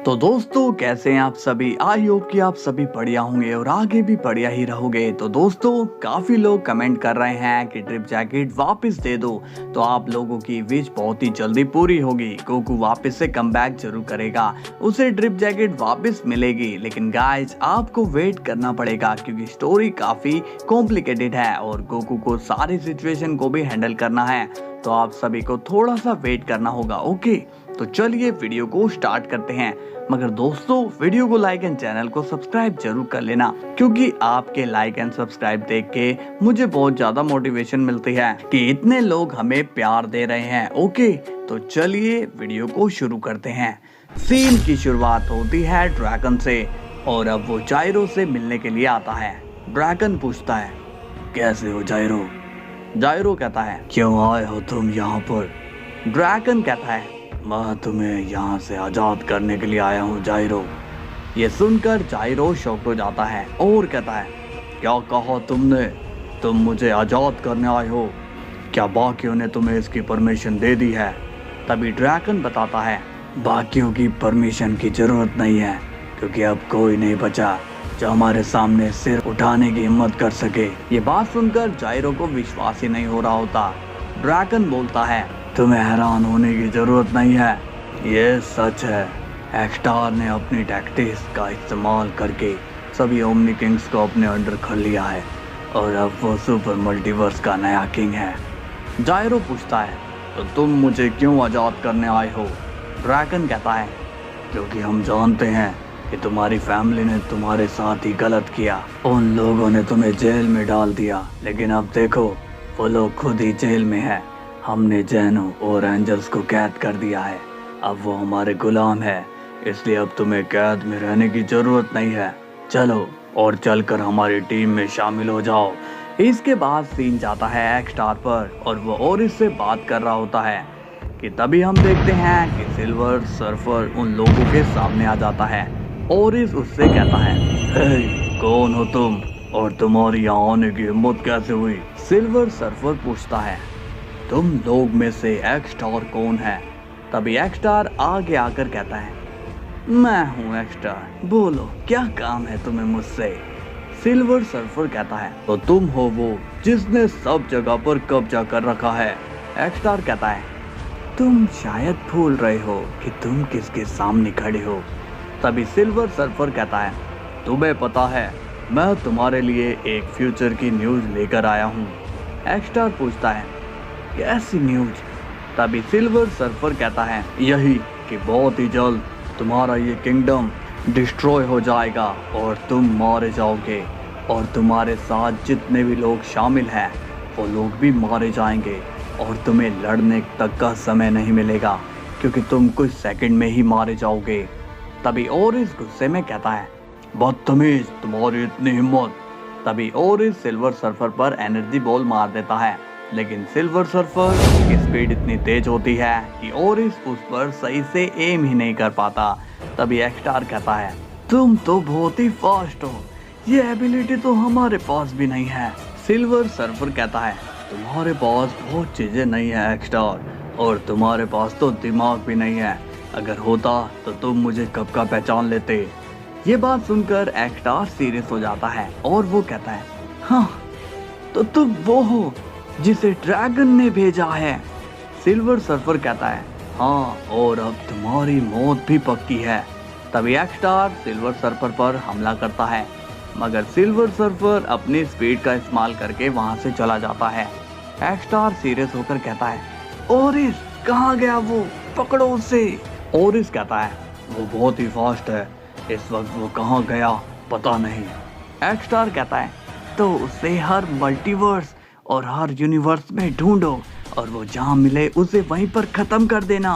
तो दोस्तों कैसे हैं आप सभी। आई होप कि आप सभी बढ़िया होंगे और आगे भी बढ़िया ही रहोगे। तो दोस्तों काफी लोग कमेंट कर रहे हैं कि ड्रिप जैकेट वापस दे दो, तो आप लोगों की विश बहुत ही जल्दी पूरी होगी। गोकू वापस से कमबैक जरूर करेगा, उसे ड्रिप जैकेट वापस मिलेगी। लेकिन गाइस आपको वेट करना पड़ेगा क्योंकि स्टोरी काफी कॉम्प्लिकेटेड है और गोकू को सारी सिचुएशन को भी हैंडल करना है, तो आप सभी को थोड़ा सा वेट करना होगा। ओके, तो चलिए वीडियो को स्टार्ट करते हैं। मगर दोस्तों वीडियो को लाइक एंड चैनल को सब्सक्राइब जरूर कर लेना, क्योंकि आपके लाइक एंड सब्सक्राइब देख के मुझे बहुत ज्यादा मोटिवेशन मिलती है कि इतने लोग हमें प्यार दे रहे हैं। ओके, तो चलिए वीडियो को शुरू करते हैं। सीन की शुरुआत होती है ड्रैगन से और अब वो जायरो से मिलने के लिए आता है। ड्रैगन पूछता है, कैसे हो जायरो? जायरो कहता है, क्यों आए हो तुम यहाँ पर? ड्रैगन कहता है, मैं तुम्हें यहाँ से आजाद करने के लिए आया हूँ जायरो। ये सुनकर जायरो शॉक्ड हो जाता है और कहता है, क्या कहा तुमने? तुम मुझे आजाद करने आए हो? क्या बाकियों ने तुम्हें इसकी परमिशन दे दी है? तभी ड्रैगन बताता है, बाकियों की परमिशन की जरूरत नहीं है, क्योंकि अब कोई नहीं बचा जो हमारे सामने सिर उठाने की हिम्मत कर सके। ये बात सुनकर जायरो को विश्वास ही नहीं हो रहा होता। ड्रैगन बोलता है, तुम्हें हैरान होने की जरूरत नहीं है, ये सच है। एक्सटार ने अपनी टैक्टिक्स का इस्तेमाल करके सभी ओमनी किंग्स को अपने अंडर कर लिया है और अब वो सुपर मल्टीवर्स का नया किंग है। जायरो पूछता है, तो तुम मुझे क्यों आजाद करने आए हो? ड्रैगन कहता है, क्योंकि हम जानते हैं कि तुम्हारी फैमिली ने तुम्हारे साथ ही गलत किया। उन लोगों ने तुम्हें जेल में डाल दिया, लेकिन अब देखो वो लोग खुद ही जेल में है। हमने जैनो और एंजल्स को कैद कर दिया है, अब वो हमारे गुलाम है, इसलिए अब तुम्हें कैद में रहने की जरूरत नहीं है। चलो और चलकर हमारी टीम में शामिल हो जाओ। इसके बाद सीन जाता है एक्सटार पर और वो ओरिस से बात कर रहा होता है कि तभी हम देखते हैं कि सिल्वर सर्फर उन लोगों के सामने आ जाता है। ओरिस उससे कहता है, हे, कौन हो तुम और तुम्हारी यहाँ आने की हिम्मत कैसे हुई? सिल्वर सर्फर पूछता है, तुम लोग में से एक्सटार कौन है? तभी एक्सटार आगे आकर कहता है, मैं हूँ एक्सटार, बोलो क्या काम है तुम्हें मुझसे? सिल्वर सर्फर कहता है, तो तुम हो वो जिसने सब जगह पर कब्जा कर रखा है। एक्सटार कहता है, तुम शायद भूल रहे हो कि तुम किसके सामने खड़े हो। तभी सिल्वर सर्फर कहता है, तुम्हें पता है मैं तुम्हारे लिए एक फ्यूचर की न्यूज लेकर आया हूँ। एक्सटार पूछता है, कैसी न्यूज? तभी सिल्वर सर्फर कहता है, यही कि बहुत ही जल्द तुम्हारा ये किंगडम डिस्ट्रॉय हो जाएगा और तुम मारे जाओगे और तुम्हारे साथ जितने भी लोग शामिल हैं वो लोग भी मारे जाएंगे और तुम्हें लड़ने तक का समय नहीं मिलेगा, क्योंकि तुम कुछ सेकंड में ही मारे जाओगे। तभी ओरिस गुस्से में कहता है, बदतमीज, तुम्हारी इतनी हिम्मत। तभी ओरिस सिल्वर सर्फर पर एनर्जी बॉल मार देता है, लेकिन सिल्वर सर्फर की स्पीड इतनी तेज होती है कि ओरिस उस पर सही से एम ही नहीं कर पाता। तभी एक्सटार कहता है, तुम तो बहुत ही फास्ट हो, ये एबिलिटी तो हमारे पास भी नहीं है। सिल्वर सर्फर कहता है, तुम्हारे पास बहुत चीजें नहीं है एक्सटार, और तुम्हारे पास तो दिमाग भी नहीं है। अगर होता तो तुम मुझे कब का पहचान लेते। ये बात सुनकर एक्सटार सीरियस हो जाता है और वो कहता है, हाँ तो तुम वो हो जिसे ड्रैगन ने भेजा है। सिल्वर सर्फर कहता है, हाँ, और अब तुम्हारी मौत भी पक्की है। तभी एक्सटार सिल्वर सर्फर पर हमला करता है, मगर सिल्वर सर्फर अपनी स्पीड का इस्तेमाल करके वहां से चला जाता है। एक्सटार सीरियस होकर कहता है, ओरिस कहाँ गया वो? पकड़ो उसे। ओरिस कहता है, वो बहुत ही फास्ट है, इस वक्त वो कहाँ गया पता नहीं। एक्सटार कहता है, तो उसे हर मल्टीवर्स और हर यूनिवर्स में ढूंढो और वो जहां मिले उसे वहीं पर खत्म कर देना।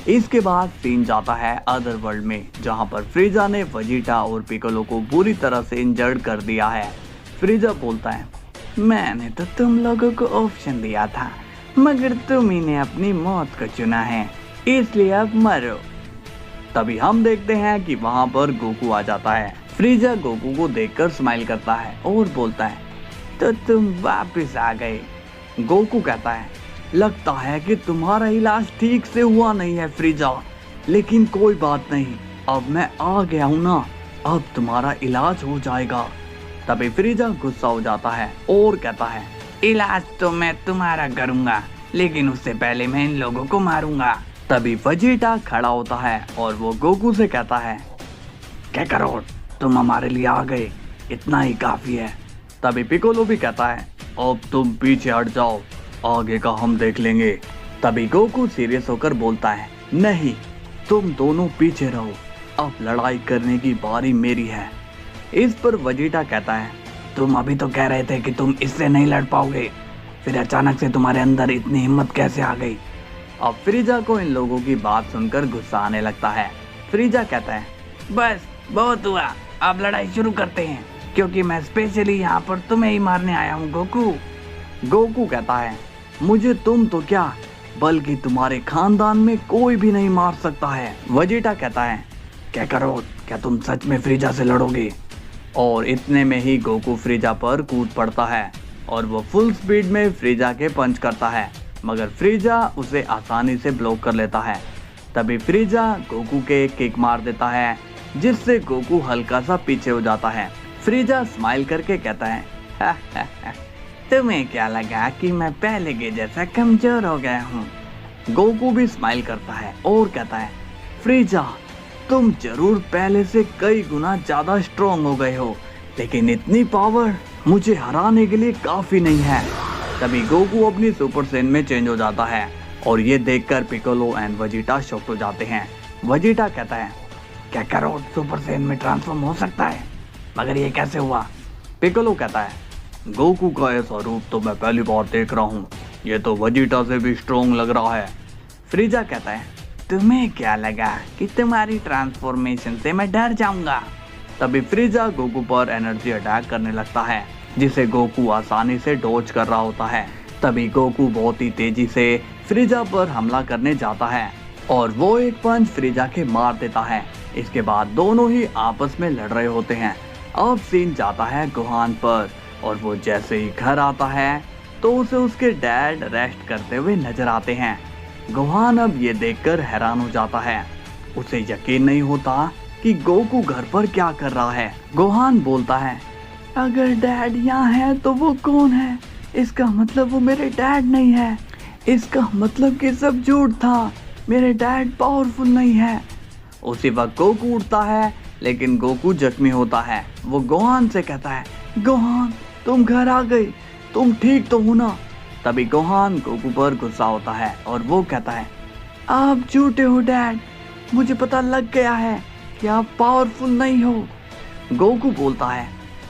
इसके बाद सीन जाता है अदर वर्ल्ड में, जहां पर फ्रीजा ने वेजिटा और पिकोलो को बुरी तरह से इंजर्ड कर दिया है। फ्रीजा बोलता है, मैंने तो तुम लोगों को ऑप्शन दिया था, मगर तुम ही ने अपनी मौत को चुना है, इसलिए अब मरो। तभी हम देखते हैं कि वहां पर गोकू आ जाता है। फ्रीजा गोकू को देखकर स्माइल करता है और बोलता है, तो तुम वापस आ गए। गोकू कहता है, लगता है कि तुम्हारा इलाज ठीक से हुआ नहीं है फ्रीजा, लेकिन कोई बात नहीं, अब मैं आ गया हूँ ना, अब तुम्हारा इलाज हो जाएगा। तभी फ्रीजा गुस्सा हो जाता है और कहता है, इलाज तो मैं तुम्हारा करूंगा, लेकिन उससे पहले मैं इन लोगों को मारूंगा। तभी वेजिटा खड़ा होता है और वो गोकू से कहता है, काकारोट, तुम हमारे लिए आ गए, इतना ही काफी है। तभी पिकोलो भी कहता है, अब तुम पीछे हट जाओ, आगे का हम देख लेंगे। तभी गोकू सीरियस होकर बोलता है, नहीं, तुम दोनों पीछे रहो, अब लड़ाई करने की बारी मेरी है। इस पर वेजिटा कहता है, तुम अभी तो कह रहे थे कि तुम इससे नहीं लड़ पाओगे, फिर अचानक से तुम्हारे अंदर इतनी हिम्मत कैसे आ गई? अब फ्रीजा को इन लोगों की बात सुनकर गुस्सा आने लगता है। फ्रीजा कहता है, बस बहुत हुआ, अब लड़ाई शुरू करते हैं, क्योंकि मैं स्पेशली यहाँ पर तुम्हें ही मारने आया हूँ गोकू। गोकू कहता है, मुझे तुम तो क्या, बल्कि तुम्हारे खानदान में कोई भी नहीं मार सकता है। वेजिटा कहता है, काकारोट, क्या तुम सच में फ्रीजा से लड़ोगे? और इतने में ही गोकू फ्रीजा पर कूद पड़ता है और वो फुल स्पीड में फ्रीजा के पंच करता है, मगर फ्रीजा उसे आसानी से ब्लॉक कर लेता है। तभी फ्रीजा गोकू के किक मार देता है, जिससे गोकू हल्का सा पीछे हो जाता है। फ्रीजा स्माइल करके कहता है, हा, हा, हा, तुम्हें क्या लगा कि मैं पहले के जैसा कमजोर हो गया हूँ? गोकू भी स्माइल करता है और कहता है, फ्रीजा, तुम जरूर पहले से कई गुना ज्यादा स्ट्रॉन्ग हो गए हो, लेकिन इतनी पावर मुझे हराने के लिए काफी नहीं है। तभी गोकू अपनी सुपर सेन में चेंज हो जाता है और ये देखकर पिकोलो एंड वेजिटा शॉक्ड हो जाते हैं। वेजिटा कहता है, काकारोट सुपर सेन में ट्रांसफॉर्म हो सकता है, मगर ये कैसे हुआ? पिकोलो कहता है, गोकू का ऐसा रूप तो मैं पहली बार देख रहा हूँ, ये तो वेजिटा से भी स्ट्रॉन्ग लग रहा है। फ्रीजा कहता है, तुम्हें क्या लगा कि तुम्हारी ट्रांसफॉर्मेशन से मैं डर जाऊंगा? तभी फ्रीजा गोकू पर एनर्जी अटैक करने लगता है, जिसे गोकू आसानी से डॉज कर रहा होता है। तभी गोकू बहुत ही तेजी से फ्रीजा पर हमला करने जाता है और वो एक पंच फ्रीजा के मार देता है। इसके बाद दोनों ही आपस में लड़ रहे होते हैं। अब सीन जाता है गोहान पर और वो जैसे ही घर आता है तो उसे उसके डैड रेस्ट करते हुए नजर आते हैं। गोहान अब ये देखकर हैरान हो जाता है, उसे यकीन नहीं होता कि गोकू घर पर क्या कर रहा है। गोहान बोलता है, अगर डैड यहाँ है तो वो कौन है? इसका मतलब वो मेरे डैड नहीं है, इसका मतलब कि सब झूठ था, मेरे डैड पावरफुल नहीं है। उसी वक्त गोकू उठता है, लेकिन गोकू जख्मी होता है। वो गोहान से कहता है, गोहान, तुम घर आ गए, तुम ठीक तो हो ना? तभी गोहान गोकू पर गुस्सा होता है और वो कहता है, आप झूठे हो डैड, मुझे पता लग गया है कि आप पावरफुल नहीं हो। गोकू बोलता है,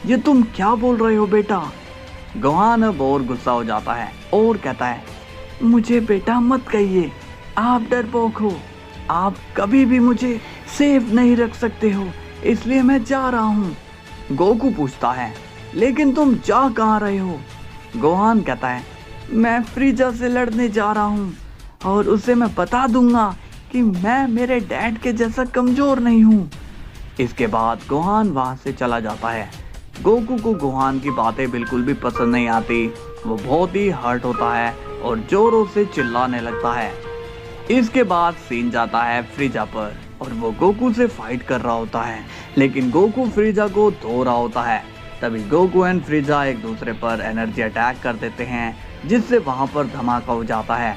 ये तुम क्या बोल रहे हो बेटा? गोहान अब और गुस्सा हो जाता है और कहता है, मुझे बेटा मत कहिए, आप डरपोक हो, आप कभी भी मुझे सेफ नहीं रख सकते हो, इसलिए मैं जा रहा हूँ। गोकू पूछता है, लेकिन तुम जा कहाँ रहे हो? गोहान कहता है, मैं फ्रीजा से लड़ने जा रहा हूँ और उसे मैं बता दूंगा कि मैं मेरे डैड के जैसा कमजोर नहीं हूँ। इसके बाद गोहान वहाँ से चला जाता है। गोकू को गोहान की बातें बिल्कुल भी पसंद नहीं आती, वो बहुत ही हर्ट होता है और जोरों से चिल्लाने लगता है। इसके बाद सीन जाता है फ्रीजा पर और वो गोकू से फाइट कर रहा होता है, लेकिन गोकू फ्रीजा को धो रहा होता है। तभी गोकू एंड फ्रीजा एक दूसरे पर एनर्जी अटैक कर देते हैं, जिससे वहां पर धमाका हो जाता है।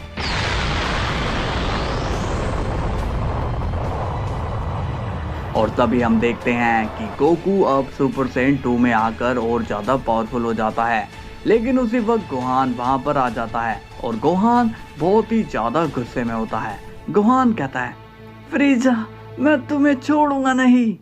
और तभी हम देखते हैं कि गोकू अब सुपर सेन 2 में आकर और ज़्यादा पावरफुल हो जाता है, लेकिन उसी वक्त गोहान वहां पर आ जाता है और गोहान बहुत ही ज़्यादा गुस्से में होता है। गोहान कहता है, फ्रीजा, मैं तुम्हें छोड़ूंगा नहीं।